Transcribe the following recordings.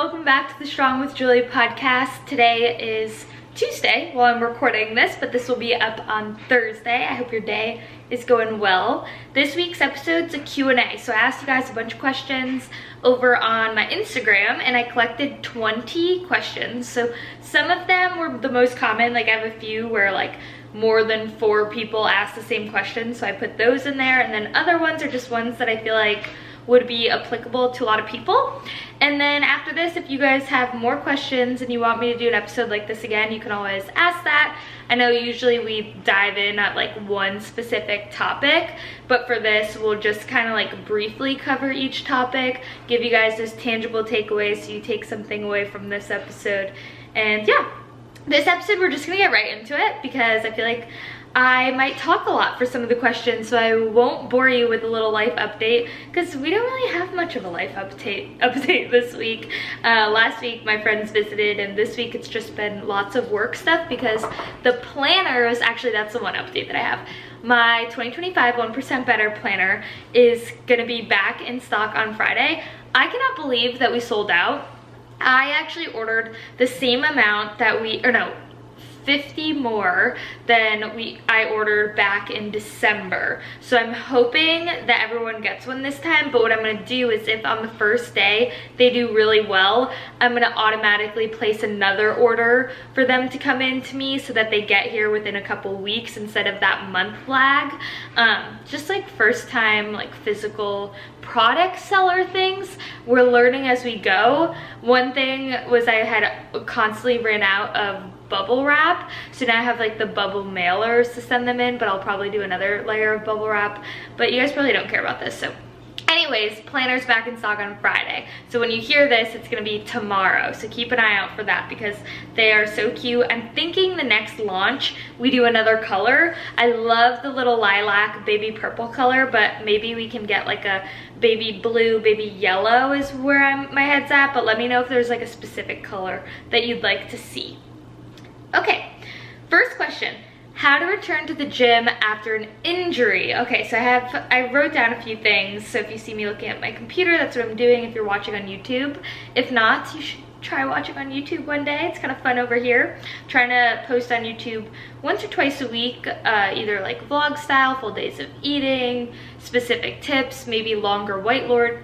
welcome back to the Strong with Julie podcast. Today is Tuesday while I'm recording this, but this will be up on Thursday. I hope your day is going well. This week's episode's a Q&A, so I asked you guys a bunch of questions over on my Instagram, and I collected 20 questions. So some of them were the most common, like I have a few where like more than 4 people asked the same question, so I put those in there, and then other ones are just ones that I feel like would be applicable to a lot of people. And then after this, if you guys have more questions and you want me to do an episode like this again, you can always ask that. I know usually we dive in at like one specific topic, but for this we'll just kind of like briefly cover each topic, give you guys those tangible takeaways so you take something away from this episode. And yeah, this episode we're just gonna get right into it because I feel like I might talk a lot for some of the questions, so I won't bore you with a little life update because we don't really have much of a life update this week. Last week my friends visited, and this week it's just been lots of work stuff because the planners, actually that's the one update that I have. My 2025 1% Better planner is gonna be back in stock on Friday. I cannot believe that we sold out. I actually ordered the same amount that 50 more than I ordered back in December. So I'm hoping that everyone gets one this time, but what I'm gonna do is if on the first day they do really well, I'm gonna automatically place another order for them to come in to me so that they get here within a couple weeks instead of that month lag. Just like first time like physical product seller things, we're learning as we go. One thing was I had constantly ran out of bubble wrap, so now I have like the bubble mailers to send them in, but I'll probably do another layer of bubble wrap, but you guys probably don't care about this. So anyways, planner's back in stock on Friday, so when you hear this it's gonna be tomorrow, so keep an eye out for that because they are so cute. I'm thinking the next launch we do another color. I love the little lilac baby purple color, but maybe we can get like a baby blue, baby yellow is where my head's at, but let me know if there's like a specific color that you'd like to see. Okay, first question, how to return to the gym after an injury. Okay, so I wrote down a few things, so if you see me looking at my computer, that's what I'm doing if you're watching on YouTube. If not, you should try watching on YouTube one day. It's kind of fun over here. I'm trying to post on YouTube once or twice a week, either like vlog style, full days of eating, specific tips, maybe longer whiteboard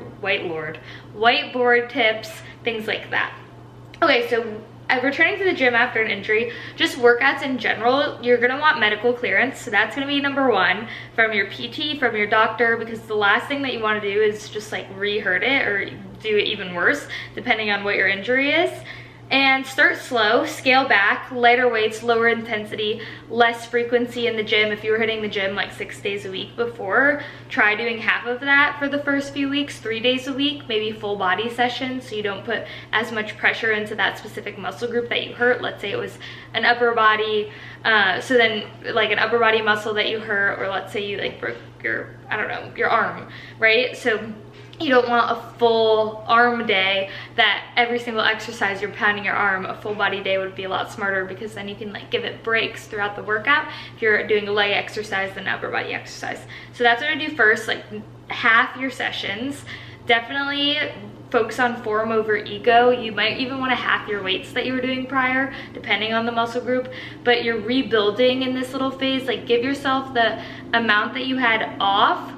tips, things like that. Okay, so returning to the gym after an injury, just workouts in general, you're gonna want medical clearance, so that's gonna be number 1 from your PT, from your doctor, because the last thing that you want to do is just like re-hurt it or do it even worse, depending on what your injury is. And start slow, scale back, lighter weights, lower intensity, less frequency in the gym. If you were hitting the gym like 6 days a week before, try doing half of that for the first few weeks, 3 days a week, maybe full body sessions so you don't put as much pressure into that specific muscle group that you hurt. Let's say it was an upper body, so then like an upper body muscle that you hurt, or let's say you like broke your, I don't know, your arm, right? So you don't want a full arm day that every single exercise you're pounding your arm. A full body day would be a lot smarter because then you can like give it breaks throughout the workout if you're doing a leg exercise than upper body exercise. So that's what I do first, like half your sessions. Definitely focus on form over ego. You might even want to half your weights that you were doing prior, depending on the muscle group, but you're rebuilding in this little phase. Like give yourself the amount that you had off,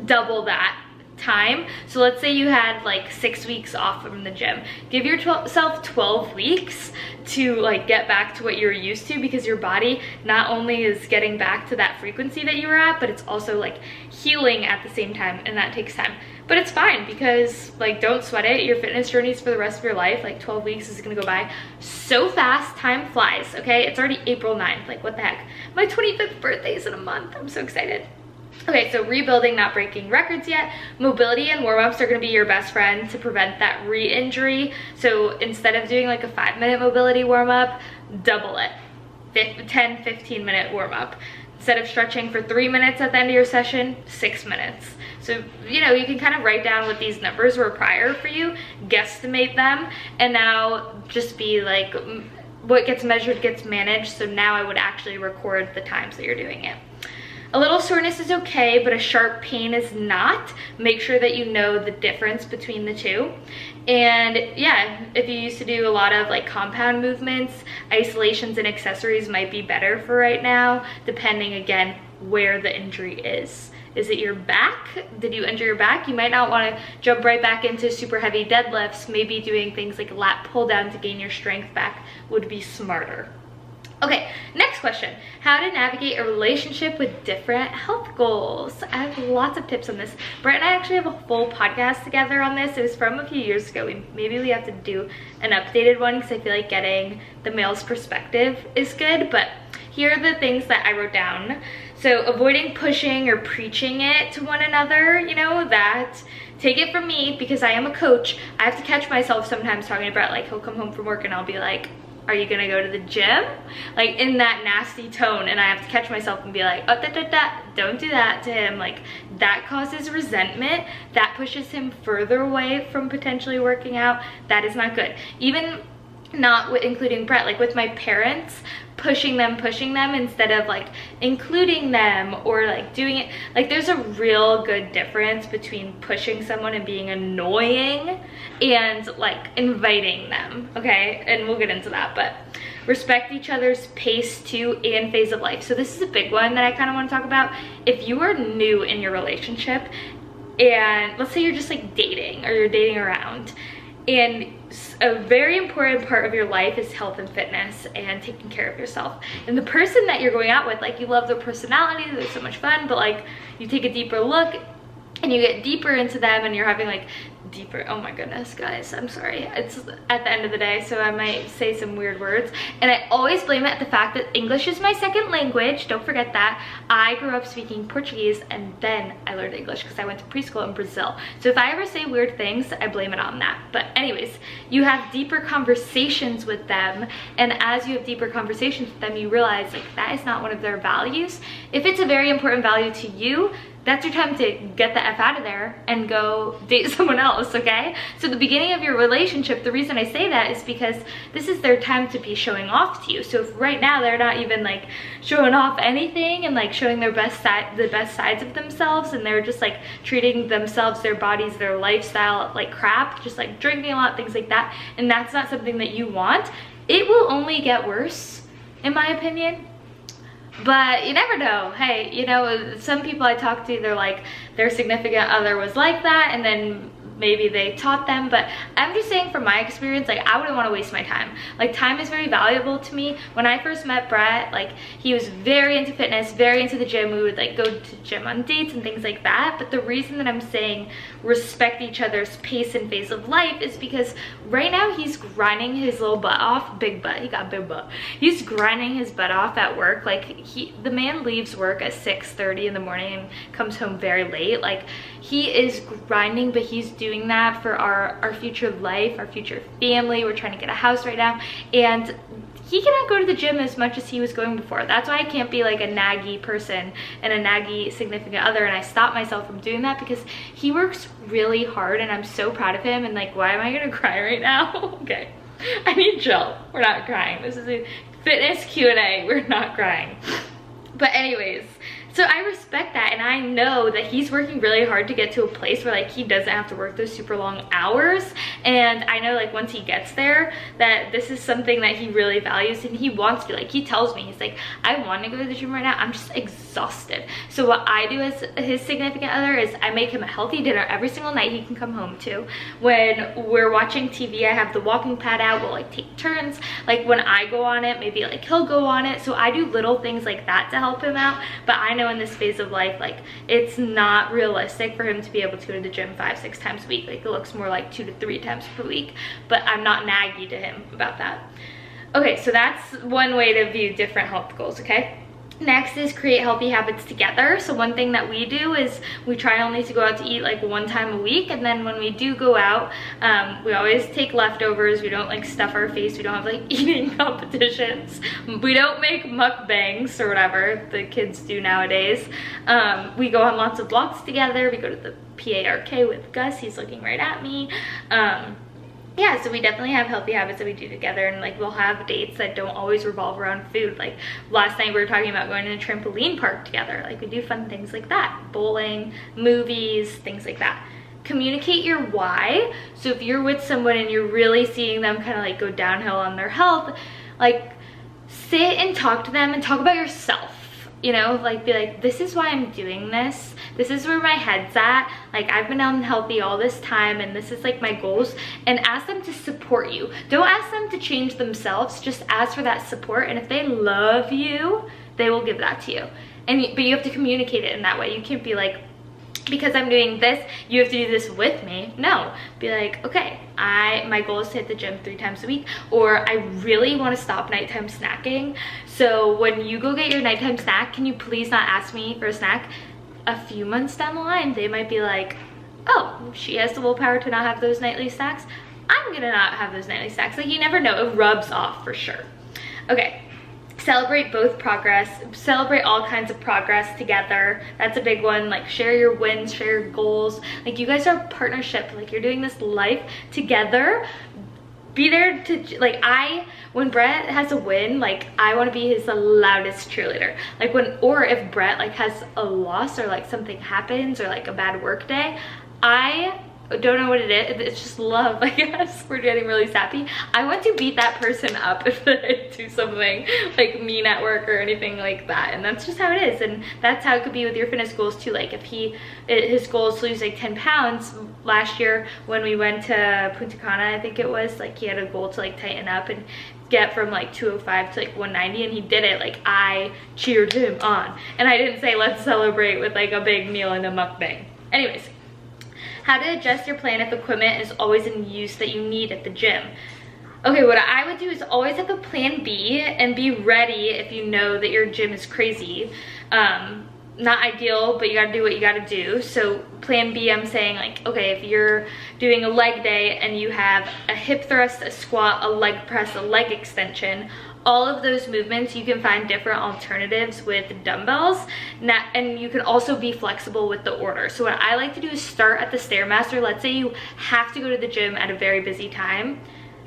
double that time. So let's say you had like 6 weeks off from the gym, give yourself 12 weeks to like get back to what you're used to, because your body not only is getting back to that frequency that you were at, but it's also like healing at the same time, and that takes time. But it's fine because like don't sweat it. Your fitness journeys for the rest of your life, like 12 weeks is gonna go by so fast. Time flies, okay? It's already April 9th, like what the heck? My 25th birthday is in a month. I'm so excited. Okay, so rebuilding, not breaking records yet. Mobility and warm-ups are gonna be your best friend to prevent that re-injury. So instead of doing like a 5-minute mobility warm-up, double it. 10, 15-minute warm-up. Instead of stretching for 3 minutes at the end of your session, 6 minutes. So, you know, you can kind of write down what these numbers were prior for you, guesstimate them, and now just be like, what gets measured gets managed. So now I would actually record the times that you're doing it. A little soreness is okay, but a sharp pain is not. Make sure that you know the difference between the two. And yeah, if you used to do a lot of like compound movements, isolations and accessories might be better for right now, depending again where the injury is. Is it your back? Did you injure your back? You might not want to jump right back into super heavy deadlifts. Maybe doing things like lat pull down to gain your strength back would be smarter. Okay, next question. How to navigate a relationship with different health goals. I have lots of tips on this. Brett and I actually have a full podcast together on this. It was from a few years ago. Maybe we have to do an updated one because I feel like getting the male's perspective is good, but here are the things that I wrote down. So avoiding pushing or preaching it to one another, you know, that, take it from me because I am a coach. I have to catch myself sometimes talking to Brett, like he'll come home from work and I'll be like, are you gonna go to the gym? Like in that nasty tone, and I have to catch myself and be like, oh, don't do that to him. Like that causes resentment, that pushes him further away from potentially working out. That is not good. Even not including Brett, like with my parents, pushing them instead of like including them or like doing it. Like there's a real good difference between pushing someone and being annoying and like inviting them, okay? And we'll get into that, but respect each other's pace too and phase of life. So this is a big one that I kind of want to talk about. If you are new in your relationship and let's say you're just like dating or you're dating around, and a very important part of your life is health and fitness and taking care of yourself. And the person that you're going out with, like you love their personality, they're so much fun, but like you take a deeper look and you get deeper into them and you're having like deeper, oh my goodness guys, I'm sorry, it's at the end of the day so I might say some weird words, and I always blame it at the fact that English is my second language. Don't forget that. I grew up speaking Portuguese and then I learned English because I went to preschool in Brazil. So if I ever say weird things, I blame it on that. But anyways, you have deeper conversations with them, and as you have deeper conversations with them, you realize like that is not one of their values. If it's a very important value to you, that's your time to get the F out of there and go date someone else, okay? So the beginning of your relationship, the reason I say that is because this is their time to be showing off to you. So if right now they're not even like showing off anything and like showing their best side, the best sides of themselves, and they're just like treating themselves, their bodies, their lifestyle like crap, just like drinking a lot, things like that, and that's not something that you want, it will only get worse, in my opinion. But you never know. Hey, you know, some people I talk to, they're like, their significant other was like that, and then maybe they taught them. But I'm just saying from my experience, like I wouldn't want to waste my time. Like time is very valuable to me. When I first met Brett, like he was very into fitness, very into the gym. We would like go to gym on dates and things like that. But the reason that I'm saying respect each other's pace and phase of life is because right now he's grinding his little butt off. Big butt, he got big butt. He's grinding his butt off at work. Like the man leaves work at 6:30 in the morning and comes home very late. Like he is grinding, but he's doing that for our future life, our future family. We're trying to get a house right now, and he cannot go to the gym as much as he was going before. That's why I can't be like a naggy person and a naggy significant other, and I stop myself from doing that because he works really hard and I'm so proud of him. And like, why am I gonna cry right now? Okay, I need chill. We're not crying. This is a fitness Q&A. We're not crying. But anyways, so I respect that, and I know that he's working really hard to get to a place where like he doesn't have to work those super long hours. And I know like once he gets there that this is something that he really values and he wants to. Like he tells me, he's like, I want to go to the gym right now, I'm just exhausted. So what I do as his significant other is I make him a healthy dinner every single night he can come home to. When we're watching TV, I have the walking pad out, we'll like take turns. Like when I go on it, maybe like he'll go on it. So I do little things like that to help him out. But I know in this phase of life, like it's not realistic for him to be able to go to the gym 5-6 times a week. Like it looks more like 2 to 3 times per week, but I'm not naggy to him about that. Okay, so that's one way to view different health goals, okay? Next is create healthy habits together. So one thing that we do is we try only to go out to eat like 1 time a week, and then when we do go out, we always take leftovers. We don't like stuff our face. We don't have like eating competitions. We don't make mukbangs or whatever the kids do nowadays. We go on lots of walks together. We go to the PARK with Gus. He's looking right at me. yeah, so we definitely have healthy habits that we do together, and like we'll have dates that don't always revolve around food. Like last night we were talking about going to a trampoline park together. Like we do fun things like that, bowling, movies, things like that. Communicate your why. So if you're with someone and you're really seeing them kind of like go downhill on their health, like sit and talk to them and talk about yourself. You know, like be like, this is why I'm doing this. This is where my head's at. Like I've been unhealthy all this time and this is like my goals. And ask them to support you. Don't ask them to change themselves. Just ask for that support. And if they love you, they will give that to you. But you have to communicate it in that way. You can't be like, because I'm doing this, you have to do this with me. No, be like, okay, my goal is to hit the gym 3 times a week, or I really want to stop nighttime snacking. So when you go get your nighttime snack, can you please not ask me for a snack? A few months down the line, they might be like, oh, she has the willpower to not have those nightly snacks. I'm gonna not have those nightly snacks. Like you never know, it rubs off for sure. Okay. Celebrate both progress, celebrate all kinds of progress together. That's a big one. Like share your wins, share your goals. Like you guys are a partnership, like you're doing this life together. Be there to, like when Brett has a win, like I want to be his loudest cheerleader. Like or if Brett like has a loss or like something happens or like a bad work day, I don't know what it is. It's just love, I guess. We're getting really sappy. I want to beat that person up if they do something like mean at work or anything like that. And that's just how it is. And that's how it could be with your fitness goals too. Like if his goal is to lose like 10 pounds last year when we went to Punta Cana, I think it was, like he had a goal to like tighten up and get from like 205 to like 190, and he did it. Like I cheered him on. And I didn't say let's celebrate with like a big meal and a mukbang. Anyways, how to adjust your plan if equipment is always in use that you need at the gym. Okay, what I would do is always have a plan B and be ready if you know that your gym is crazy. Not ideal, but you gotta do what you gotta do. So plan B, I'm saying like, okay, if you're doing a leg day and you have a hip thrust, a squat, a leg press, a leg extension, all of those movements, you can find different alternatives with dumbbells. And you can also be flexible with the order. So what I like to do is start at the Stairmaster. Let's say you have to go to the gym at a very busy time.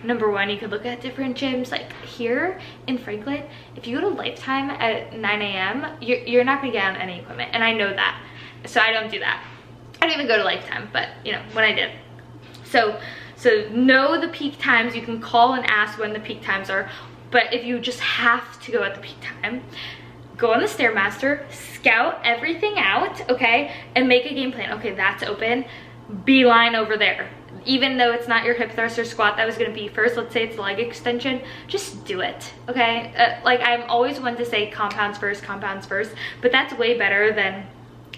Number one, you could look at different gyms. Like here in Franklin, if you go to Lifetime at 9 a.m., you're not gonna get on any equipment. And I know that, so I don't do that. I don't even go to Lifetime, but you know, when I did. So know the peak times. You can call and ask when the peak times are. But if you just have to go at the peak time, go on the Stairmaster, scout everything out, okay? And make a game plan. Okay, that's open, beeline over there. Even though it's not your hip thrust or squat that was gonna be first, let's say it's leg extension, just do it, okay? Like I'm always one to say compounds first, but that's way better than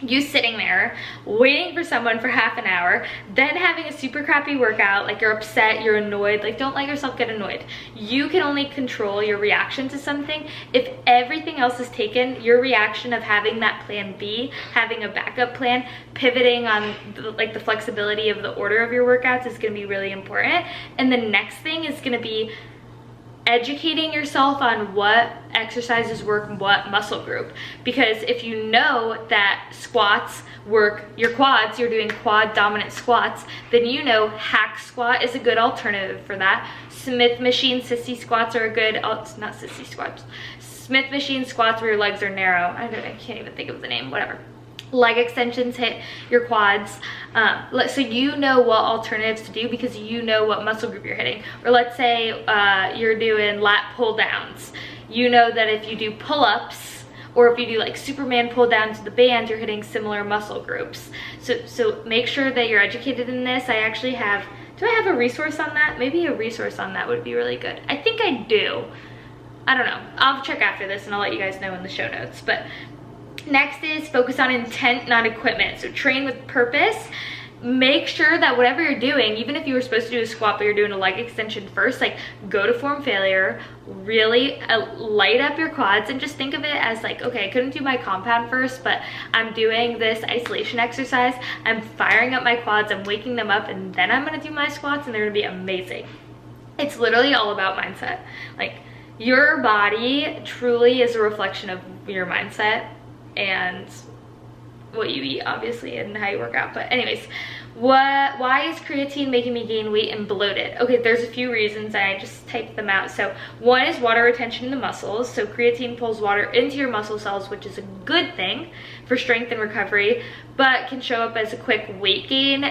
you sitting there waiting for someone for half an hour, then having a super crappy workout, like you're upset, you're annoyed. Like don't let yourself get annoyed. You can only control your reaction to something. If everything else is taken, your reaction of having that plan B, having a backup plan, pivoting on the flexibility of the order of your workouts is gonna be really important. And the next thing is gonna be educating yourself on what exercises work what muscle group, because if you know that squats work your quads, you're doing quad dominant squats, then you know hack squat is a good alternative for that. Smith machine sissy squats are a good, not sissy squats, Smith machine squats where your legs are narrow. I can't even think of the name, whatever. Leg extensions hit your quads. So you know what alternatives to do because you know what muscle group you're hitting. Or let's say you're doing lat pull downs. You know that if you do pull-ups or if you do like Superman pull downs to the band, you're hitting similar muscle groups. So make sure that you're educated in this. I actually have, do I have a resource on that? Maybe a resource on that would be really good. I think I do. I don't know. I'll check after this and I'll let you guys know in the show notes. But next is focus on intent, not equipment. So train with purpose. Make sure that whatever you're doing, even if you were supposed to do a squat but you're doing a leg extension first, like go to form failure, really light up your quads and just think of it as like, okay, I couldn't do my compound first, but I'm doing this isolation exercise. I'm firing up my quads, I'm waking them up, and then I'm gonna do my squats and they're gonna be amazing. It's literally all about mindset. Like your body truly is a reflection of your mindset and what you eat, obviously, and how you work out. But anyways, Why is creatine making me gain weight and bloated? Okay, there's a few reasons. I just typed them out. So one is water retention in the muscles. So creatine pulls water into your muscle cells, which is a good thing for strength and recovery, but can show up as a quick weight gain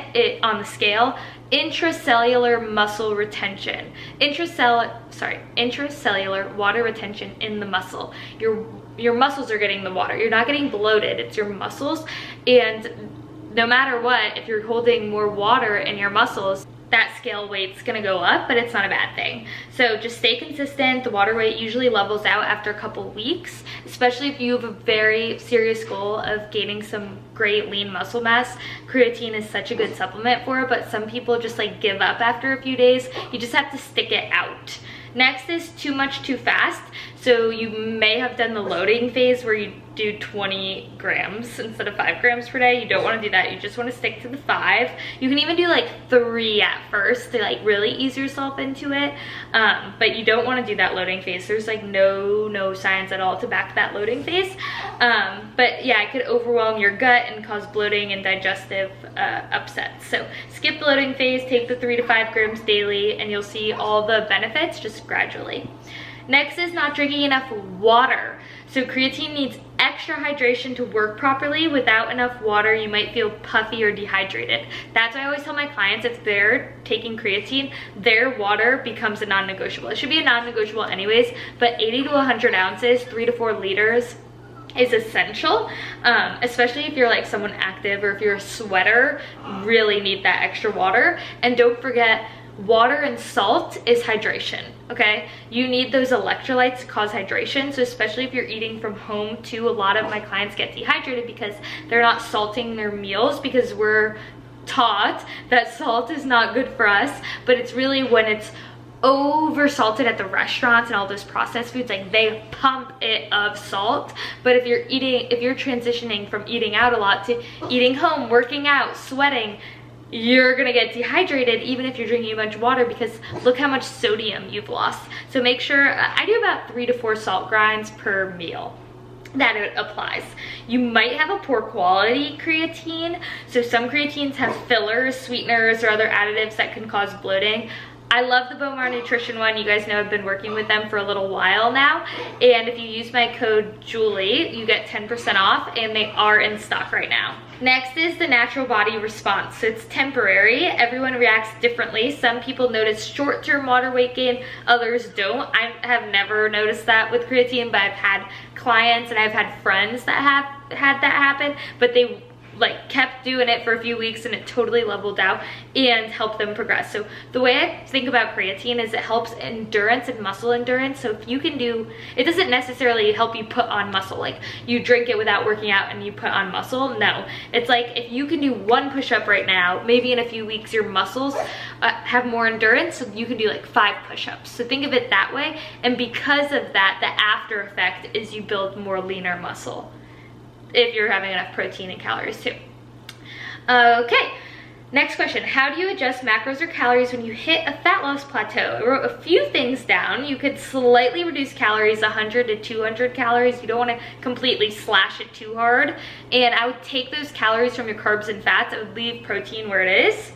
on the scale. Intracellular muscle retention. Intracellular water retention in the muscle. Your muscles are getting the water. You're not getting bloated, it's your muscles. And no matter what, if you're holding more water in your muscles, that scale weight's gonna go up, but it's not a bad thing. So just stay consistent. The water weight usually levels out after a couple weeks, especially if you have a very serious goal of gaining some great lean muscle mass. Creatine is such a good supplement for it, but some people just like give up after a few days. You just have to stick it out. Next is too much too fast. So you may have done the loading phase where you do 20 grams instead of 5 grams per day. You don't want to do that. You just want to stick to the 5. You can even do like 3 at first to like really ease yourself into it. But you don't want to do that loading phase. There's like no science at all to back that loading phase. But yeah, it could overwhelm your gut and cause bloating and digestive upsets. So skip the loading phase, take the 3 to 5 grams daily, and you'll see all the benefits just gradually. Next is not drinking enough water. So creatine needs extra hydration to work properly. Without enough water, you might feel puffy or dehydrated. That's why I always tell my clients, if they're taking creatine, their water becomes a non-negotiable. It should be a non-negotiable anyways, but 80 to 100 ounces, 3 to 4 liters is essential, especially if you're like someone active or if you're a sweater, really need that extra water. And don't forget, water and salt is hydration, okay? You need those electrolytes to cause hydration. So especially if you're eating from home too, a lot of my clients get dehydrated because they're not salting their meals, because we're taught that salt is not good for us. But it's really when it's over salted at the restaurants and all those processed foods, like they pump it of salt. But if you're transitioning from eating out a lot to eating home, working out, sweating, you're gonna get dehydrated even if you're drinking a bunch of water, because look how much sodium you've lost. So make sure, I do about 3 to 4 salt grinds per meal. That it applies. You might have a poor quality creatine. So some creatines have fillers, sweeteners, or other additives that can cause bloating. I love the Bone Marrow Nutrition one. You guys know I've been working with them for a little while now. And if you use my code Julie, you get 10% off, and they are in stock right now. Next is the natural body response. So it's temporary. Everyone reacts differently. Some people notice short-term water weight gain, others don't. I have never noticed that with creatine, but I've had clients and I've had friends that have had that happen, but they like kept doing it for a few weeks and it totally leveled out and helped them progress. So the way I think about creatine is it helps endurance and muscle endurance. So if you can do, it doesn't necessarily help you put on muscle, like you drink it without working out and you put on muscle. No, it's like if you can do 1 push-up right now, maybe in a few weeks your muscles have more endurance, so you can do like 5 push-ups. So think of it that way, and because of that, the after effect is you build more leaner muscle if you're having enough protein and calories too. Okay, next question. How do you adjust macros or calories when you hit a fat loss plateau? I wrote a few things down. You could slightly reduce calories, 100 to 200 calories. You don't want to completely slash it too hard. And I would take those calories from your carbs and fats. I would leave protein where it is.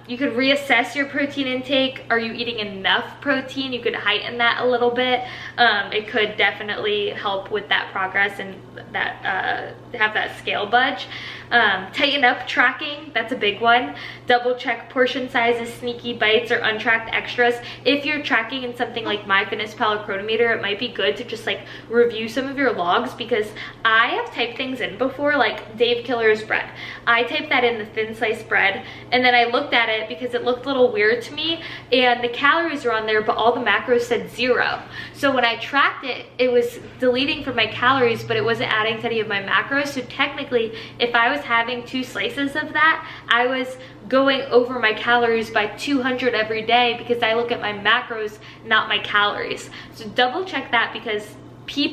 You could reassess your protein intake. Are you eating enough protein? You could heighten that a little bit. It could definitely help with that progress and that have that scale budge. Tighten up tracking, that's a big one. Double check portion sizes, sneaky bites, or untracked extras. If you're tracking in something like MyFitnessPal or Chronometer, it might be good to just like review some of your logs, because I have typed things in before, like Dave Killer's bread. I typed that in the thin sliced bread, and then I looked at it because it looked a little weird to me, and the calories were on there, but all the macros said 0. So when I tracked it, it was deleting from my calories, but it wasn't adding to any of my macros. So technically, if I was having 2 slices of that, I was going over my calories by 200 every day, because I look at my macros, not my calories. So double check that, because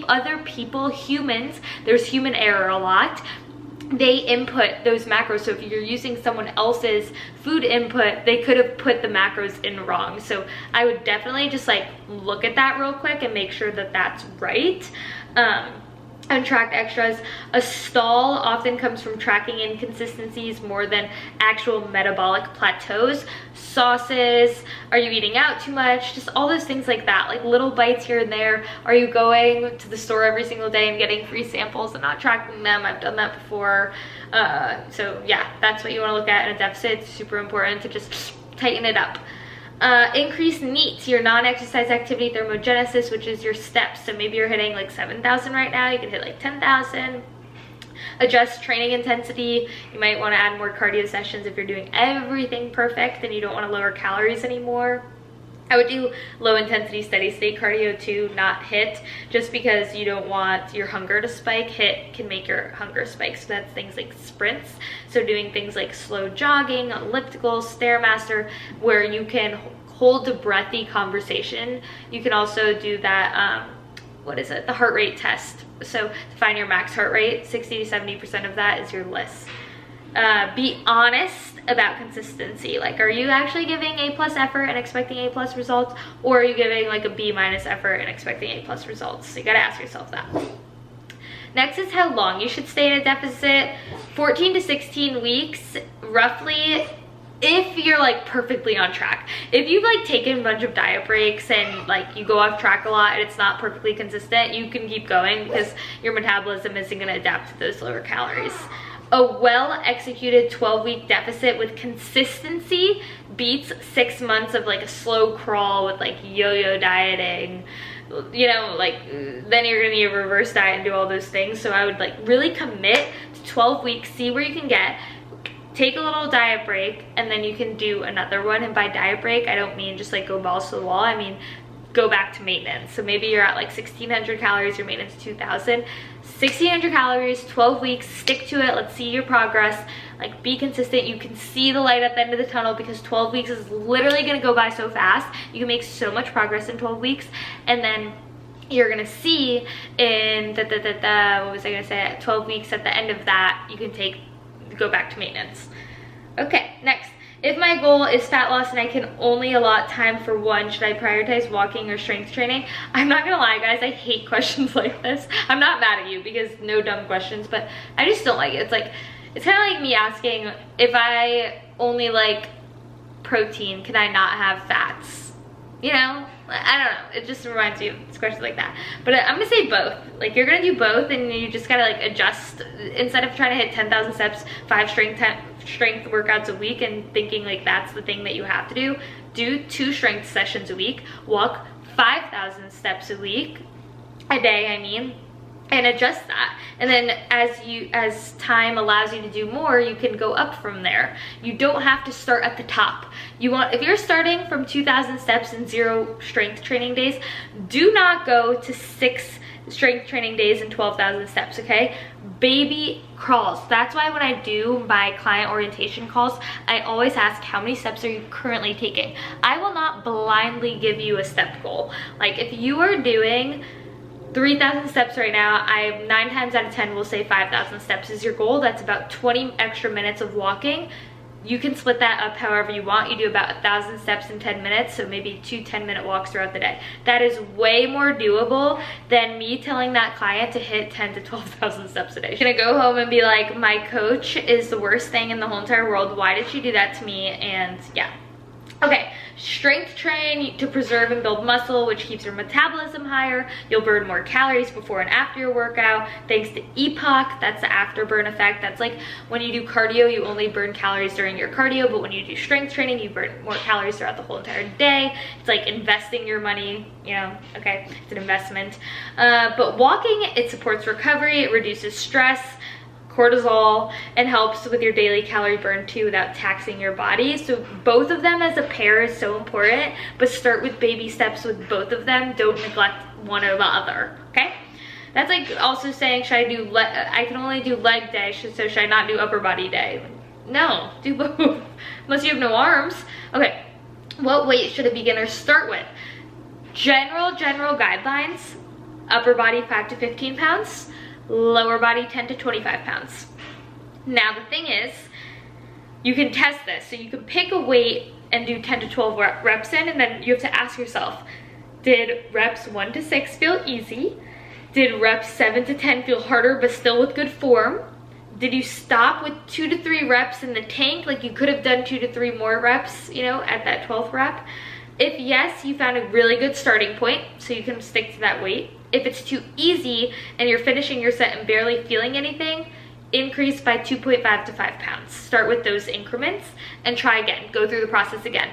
other people, humans, there's human error a lot. They input those macros. So if you're using someone else's food input, they could have put the macros in wrong. So I would definitely just like look at that real quick and make sure that that's right. untracked extras. A stall often comes from tracking inconsistencies more than actual metabolic plateaus. Sauces, are you eating out too much? Just all those things like that, like little bites here and there. Are you going to the store every single day and getting free samples and not tracking them? I've done that before. So yeah, that's what you want to look at in a deficit. It's super important to just tighten it up. Increase NEAT, your non-exercise activity thermogenesis, which is your steps. So maybe you're hitting like 7,000 right now, you can hit like 10,000. Adjust training intensity. You might want to add more cardio sessions if you're doing everything perfect and you don't want to lower calories anymore. I would do low intensity steady state cardio too, not HIIT, just because you don't want your hunger to spike. HIIT can make your hunger spike, so that's things like sprints. So doing things like slow jogging, ellipticals, Stairmaster, where you can hold a breathy conversation. You can also do that, the heart rate test. So to find your max heart rate, 60 to 70% of that is your list. Be honest about consistency. Like, are you actually giving A+ effort and expecting A+ results, or are you giving like a B- effort and expecting A+ results? So you gotta ask yourself that. Next is how long you should stay in a deficit. 14 to 16 weeks, roughly, if you're like perfectly on track. If you've like taken a bunch of diet breaks and like you go off track a lot and it's not perfectly consistent, you can keep going because your metabolism isn't gonna adapt to those lower calories. A well-executed 12-week deficit with consistency beats 6 months of like a slow crawl with like yo-yo dieting. You know, like then you're gonna need a reverse diet and do all those things. So I would like really commit to 12 weeks, see where you can get, take a little diet break, and then you can do another one. And by diet break, I don't mean just like go balls to the wall. I mean go back to maintenance. So maybe you're at like 1,600 calories, your maintenance 2,000. 1,600 calories, 12 weeks, stick to it. Let's see your progress. Like, be consistent. You can see the light at the end of the tunnel because 12 weeks is literally gonna go by so fast. You can make so much progress in 12 weeks. And then you're gonna see in what was I gonna say, at 12 weeks, at the end of that, you can go back to maintenance. Okay, next. If my goal is fat loss and I can only allot time for one, should I prioritize walking or strength training? I'm not gonna lie, guys, I hate questions like this. I'm not mad at you because no dumb questions, but I just don't like it. It's kind of like me asking, if I only like protein, can I not have fats? You know? I don't know, it just reminds me of questions like that. But I'm gonna say both. Like, you're gonna do both and you just gotta like adjust. Instead of trying to hit 10,000 steps, 5 strength workouts a week and thinking like that's the thing that you have to do 2 strength sessions a week, walk 5,000 steps a day, I mean, and adjust that. And then as time allows you to do more, you can go up from there. You don't have to start at the top. If you're starting from 2,000 steps and 0 strength training days, do not go to 6 strength training days and 12,000 steps, okay? Baby crawls. That's why when I do my client orientation calls, I always ask, how many steps are you currently taking? I will not blindly give you a step goal. Like, if you are doing 3,000 steps right now, 9 times out of 10 will say 5,000 steps is your goal. That's about 20 extra minutes of walking. You can split that up however you want. You do about 1,000 steps in 10 minutes, so maybe 2 10-minute walks throughout the day. That is way more doable than me telling that client to hit 10 to 12,000 steps a day. She's gonna go home and be like, my coach is the worst thing in the whole entire world. Why did she do that to me? And yeah. Okay, strength train to preserve and build muscle, which keeps your metabolism higher. You'll burn more calories before and after your workout. Thanks to EPOC, that's the afterburn effect. That's like when you do cardio, you only burn calories during your cardio, but when you do strength training, you burn more calories throughout the whole entire day. It's like investing your money, you know, okay, it's an investment. But walking, it supports recovery, it reduces stress, cortisol, and helps with your daily calorie burn too without taxing your body. So both of them as a pair is so important, but start with baby steps with both of them. Don't neglect one or the other, okay? That's like also saying, should I do, I can only do leg day, so should I not do upper body day? No, do both, unless you have no arms. Okay, what weight should a beginner start with? General guidelines, upper body 5 to 15 pounds, lower body 10 to 25 pounds. Now the thing is, you can test this. So you can pick a weight and do 10 to 12 reps in, and then you have to ask yourself, did reps 1 to 6 feel easy? Did reps 7 to 10 feel harder but still with good form? Did you stop with 2 to 3 reps in the tank? Like you could have done 2 to 3 more reps, you know, at that 12th rep. If yes, you found a really good starting point, so you can stick to that weight. If it's too easy and you're finishing your set and barely feeling anything, increase by 2.5 to 5 pounds. Start with those increments and try again. Go through the process again.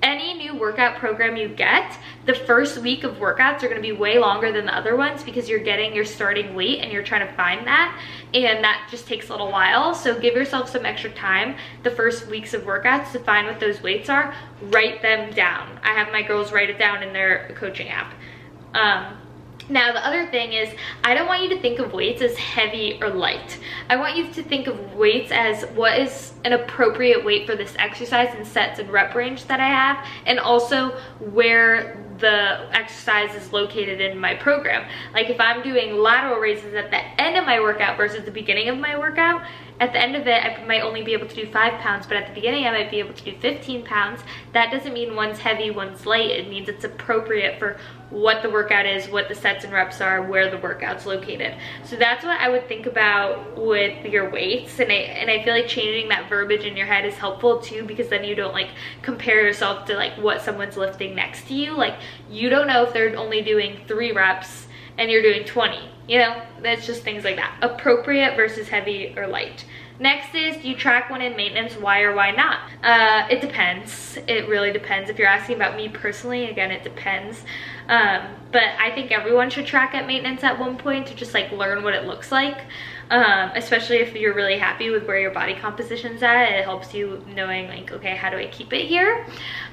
Any new workout program you get, the first week of workouts are going to be way longer than the other ones because you're getting your starting weight and you're trying to find that, and that just takes a little while. So give yourself some extra time the first weeks of workouts to find what those weights are. Write them down. I have my girls write it down in their coaching app. Now the other thing is, I don't want you to think of weights as heavy or light. I want you to think of weights as what is an appropriate weight for this exercise and sets and rep range that I have, and also where the exercise is located in my program. Like if I'm doing lateral raises at the end of my workout versus the beginning of my workout, at the end of it, I might only be able to do 5 pounds, but at the beginning, I might be able to do 15 pounds. That doesn't mean one's heavy, one's light. It means it's appropriate for what the workout is, what the sets and reps are, where the workout's located. So that's what I would think about with your weights. And I feel like changing that verbiage in your head is helpful too, because then you don't like compare yourself to like what someone's lifting next to you. Like you don't know if they're only doing 3 reps and you're doing 20, you know, that's just things like that. Appropriate versus heavy or light. Next is, do you track when in maintenance? Why or why not? It depends. It really depends. If you're asking about me personally, again, it depends. But I think everyone should track at maintenance at one point to just like learn what it looks like. Especially if you're really happy with where your body composition's at. It helps you knowing like, okay, how do I keep it here?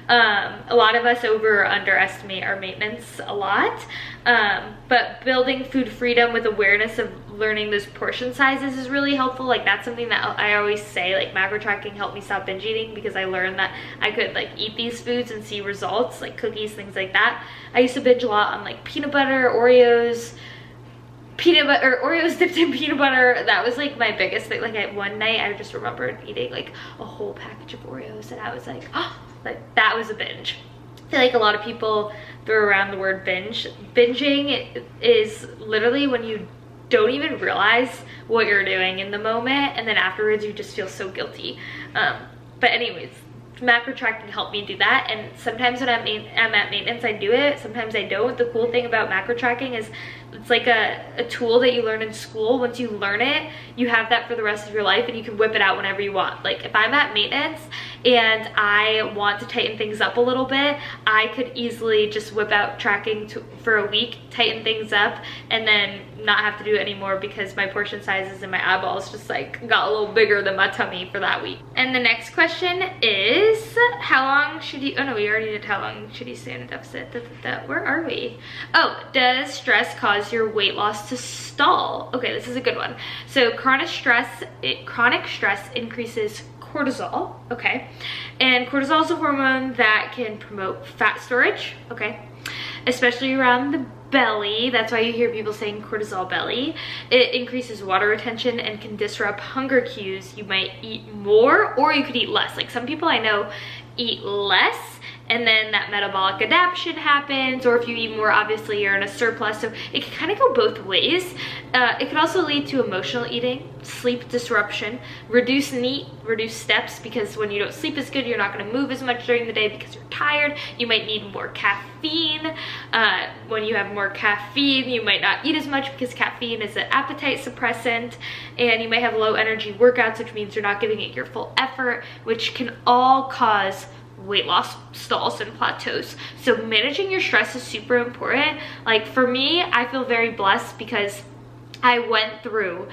A lot of us over or underestimate our maintenance a lot. But building food freedom with awareness of learning those portion sizes is really helpful. Like that's something that I always say, like macro tracking helped me stop binge eating because I learned that I could like eat these foods and see results, like cookies, things like that. I used to binge a lot on like peanut butter, Oreos dipped in peanut butter. That was like my biggest thing. Like at one night I just remembered eating like a whole package of Oreos and I was like, oh, like that was a binge. I feel like a lot of people throw around the word binge. Binging is literally when you don't even realize what you're doing in the moment, and then afterwards you just feel so guilty. But anyways, macro tracking helped me do that, and sometimes when I'm at maintenance I do it, sometimes I don't. The cool thing about macro tracking is it's like a tool that you learn in school. Once you learn it, you have that for the rest of your life and you can whip it out whenever you want. Like if I'm at maintenance and I want to tighten things up a little bit, I could easily just whip out tracking for a week, tighten things up, and then not have to do it anymore because my portion sizes and my eyeballs just like got a little bigger than my tummy for that week. And the next question is, how long should you, oh no, we already did how long should you stay in a deficit? Where are we? Oh, does stress cause your weight loss to stall? Okay, this is a good one. So chronic stress increases cortisol, okay? And cortisol is a hormone that can promote fat storage, okay? Especially around the belly. That's why you hear people saying cortisol belly. It increases water retention and can disrupt hunger cues. You might eat more or you could eat less. Like some people I know eat less and then that metabolic adaptation happens, or if you eat more, obviously you're in a surplus. So it can kind of go both ways. It could also lead to emotional eating, sleep disruption, reduced steps, because when you don't sleep as good, you're not going to move as much during the day because you're tired. You might need more caffeine. When you have more caffeine, you might not eat as much because caffeine is an appetite suppressant, and you might have low energy workouts, which means you're not giving it your full effort, which can all cause weight loss stalls and plateaus. So managing your stress is super important. Like for me, I feel very blessed because I went through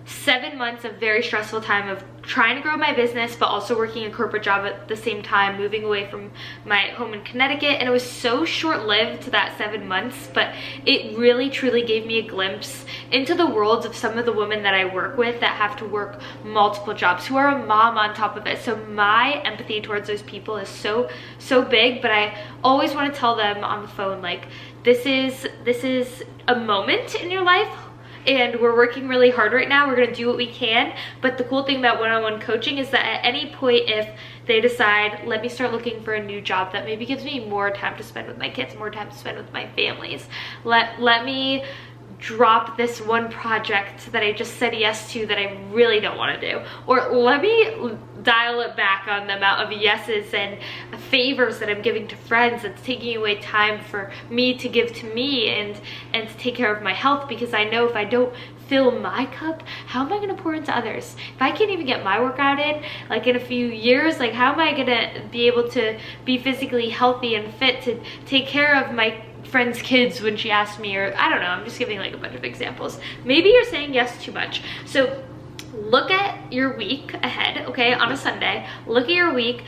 7 months of very stressful time of trying to grow my business but also working a corporate job at the same time, moving away from my home in Connecticut, and it was so short-lived to that 7 months, but it really truly gave me a glimpse into the worlds of some of the women that I work with that have to work multiple jobs, who are a mom on top of it. So my empathy towards those people is so big, but I always want to tell them on the phone, like, this is a moment in your life, and we're working really hard right now. We're gonna do what we can. But the cool thing about one-on-one coaching is that at any point, if they decide, let me start looking for a new job that maybe gives me more time to spend with my kids, more time to spend with my families, let me drop this one project that I just said yes to that I really don't want to do, or let me dial it back on the amount of yeses and favors that I'm giving to friends that's taking away time for me to give to me and to take care of my health, because I know if I don't fill my cup, how am I going to pour into others? If I can't even get my workout in, like in a few years, like how am I going to be able to be physically healthy and fit to take care of my friend's kids when she asked me? Or I don't know, I'm just giving like a bunch of examples. Maybe you're saying yes too much. So look at your week ahead, okay, on a Sunday. Look at your week.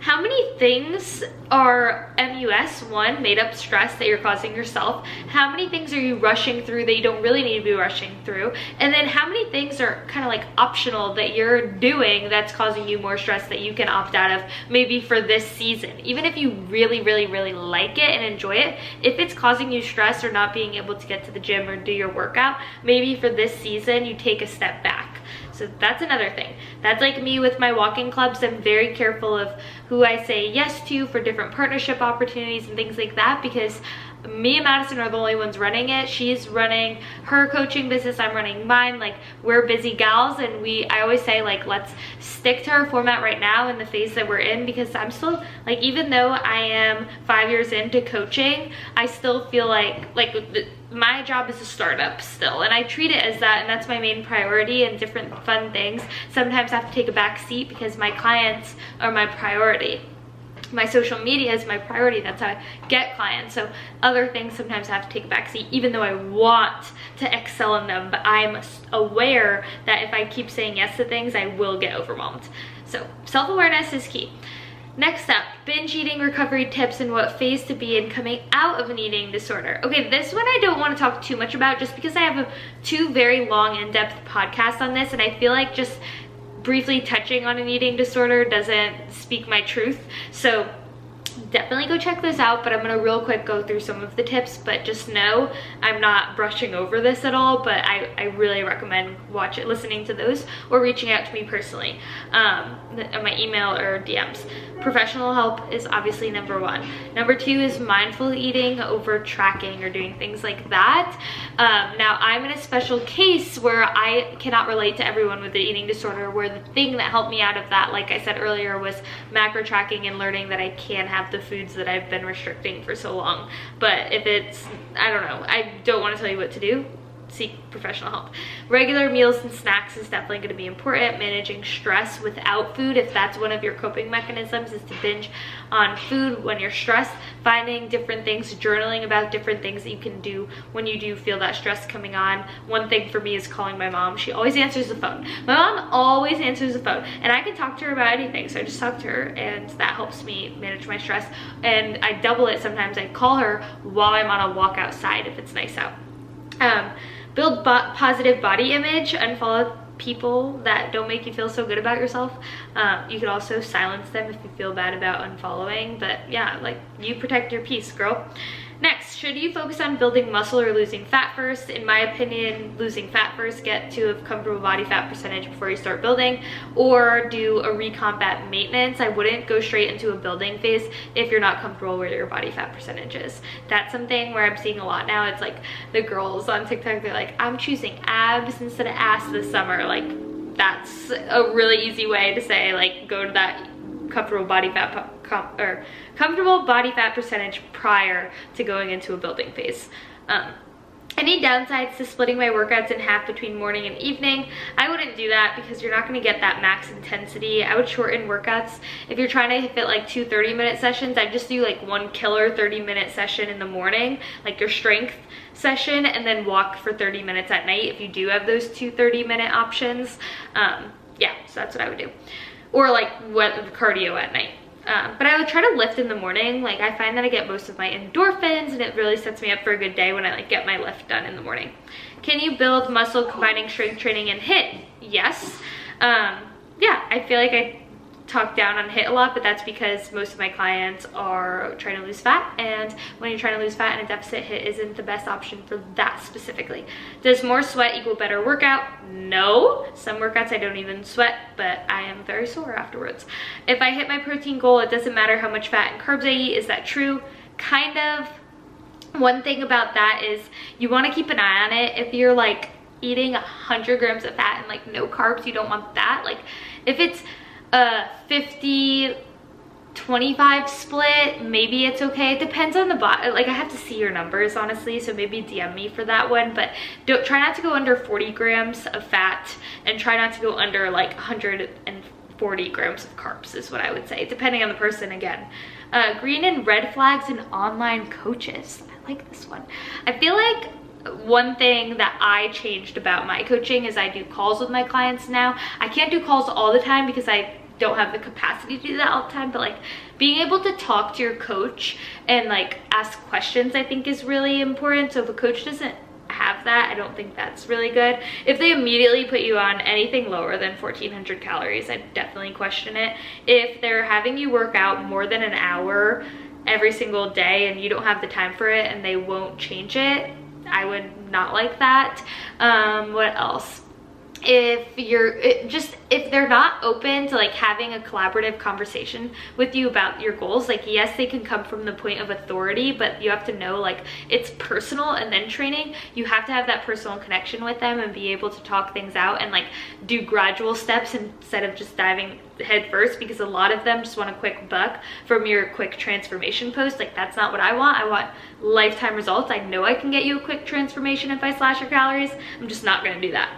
How many things are MUS, one, made up stress that you're causing yourself? How many things are you rushing through that you don't really need to be rushing through? And then how many things are kind of like optional that you're doing that's causing you more stress that you can opt out of maybe for this season? Even if you really, really, really like it and enjoy it, if it's causing you stress or not being able to get to the gym or do your workout, maybe for this season you take a step back. So that's another thing. That's like me with my walking clubs. I'm very careful of who I say yes to for different partnership opportunities and things like that, because me and Madison are the only ones running it. She's running her coaching business, I'm running mine. Like, we're busy gals, and I always say, like, let's stick to our format right now in the phase that we're in, because I'm still, like, even though I am 5 years into coaching, I still feel like my job is a startup still, and I treat it as that, and that's my main priority, and different fun things sometimes I have to take a back seat because my clients are my priority. My social media is my priority. That's how I get clients. So other things sometimes I have to take a back seat, even though I want to excel in them. But I'm aware that if I keep saying yes to things, I will get overwhelmed. So self-awareness is key. Next up, binge eating recovery tips and what phase to be in coming out of an eating disorder. Okay, this one I don't want to talk too much about just because I have two very long in-depth podcasts on this, and I feel like just briefly touching on an eating disorder doesn't speak my truth. So definitely go check those out, but I'm gonna real quick go through some of the tips. But just know I'm not brushing over this at all, but I really recommend listening to those, or reaching out to me personally on my email or DMs. Professional help is obviously number one. Number two is mindful eating over tracking or doing things like that. Now I'm in a special case where I cannot relate to everyone with the eating disorder, where the thing that helped me out of that, like I said earlier, was macro tracking and learning that I can have the foods that I've been restricting for so long. But if it's, I don't know, I don't want to tell you what to do. Seek professional help. Regular meals and snacks is definitely going to be important. Managing stress without food, if that's one of your coping mechanisms, is to binge on food when you're stressed. Finding different things, journaling about different things that you can do when you do feel that stress coming on. One thing for me is calling my mom. She always answers the phone. My mom always answers the phone, and I can talk to her about anything, so I just talk to her, and that helps me manage my stress. And I double it sometimes. I call her while I'm on a walk outside if it's nice out. Build positive body image. Unfollow people that don't make you feel so good about yourself. You could also silence them if you feel bad about unfollowing, but yeah, like, you protect your peace, girl. Next, should you focus on building muscle or losing fat first? In my opinion, losing fat first. Get to a comfortable body fat percentage before you start building, or do a recomp at maintenance. I wouldn't go straight into a building phase if you're not comfortable where your body fat percentage is. That's something where I'm seeing a lot now. It's like the girls on TikTok, they're like, I'm choosing abs instead of ass this summer. Like, that's a really easy way to say, like, go to that comfortable body fat comfortable body fat percentage prior to going into a building phase. Any downsides to splitting my workouts in half between morning and evening? I wouldn't do that because you're not going to get that max intensity. I would shorten workouts. If you're trying to fit like 2 30-minute sessions, I'd just do like one killer 30-minute session in the morning, like your strength session, and then walk for 30 minutes at night if you do have those 2 30-minute options. Yeah, so that's what I would do. Or like cardio at night. But I would try to lift in the morning. Like, I find that I get most of my endorphins, and it really sets me up for a good day when I like get my lift done in the morning. Can you build muscle combining strength training and HIIT? Yes. Yeah, I feel like I talk down on HIIT a lot, but that's because most of my clients are trying to lose fat, and when you're trying to lose fat in a deficit, HIIT isn't the best option for that specifically. Does more sweat equal better workout? No. Some workouts I don't even sweat, but I am very sore afterwards. If I hit my protein goal, it doesn't matter how much fat and carbs I eat. Is that true? Kind of. one thing about that is you want to keep an eye on it. If you're like eating 100 grams of fat and like no carbs, you don't want that. Like if it's a 50-25 split, maybe it's okay. It depends on the body. Like I have to see your numbers honestly, so maybe DM me for that one, but try not to go under 40 grams of fat and try not to go under like 140 grams of carbs is what I would say, depending on the person again. Green and red flags and online coaches. I like this one. I feel like one thing that I changed about my coaching is I do calls with my clients now. I can't do calls all the time because I don't have the capacity to do that all the time, but like being able to talk to your coach and like ask questions I think is really important. So if a coach doesn't have that, I don't think that's really good. If they immediately put you on anything lower than 1400 calories, I'd definitely question it. If they're having you work out more than an hour every single day and you don't have the time for it and they won't change it, I would not like that. What else? If they're not open to like having a collaborative conversation with you about your goals, like yes, they can come from the point of authority, but you have to know like it's personal, and then training, you have to have that personal connection with them and be able to talk things out and like do gradual steps instead of just diving head first, because a lot of them just want a quick buck from your quick transformation post. Like that's not what I want. I want lifetime results. I know I can get you a quick transformation if I slash your calories. I'm just not going to do that.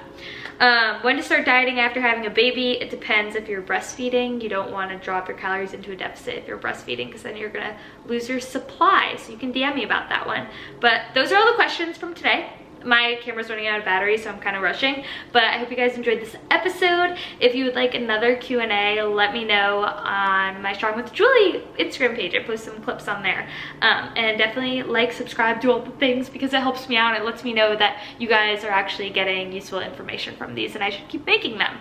When to start dieting after having a baby, it depends. If you're breastfeeding, you don't want to drop your calories into a deficit if you're breastfeeding, because then you're going to lose your supply. So you can DM me about that one. But those are all the questions from today. My camera's running out of battery, so I'm kind of rushing, but I hope you guys enjoyed this episode. If you would like another Q&A, let me know on my Strong with Julie Instagram page. I post some clips on there. And definitely like, subscribe, do all the things, because it helps me out. It lets me know that you guys are actually getting useful information from these and I should keep making them.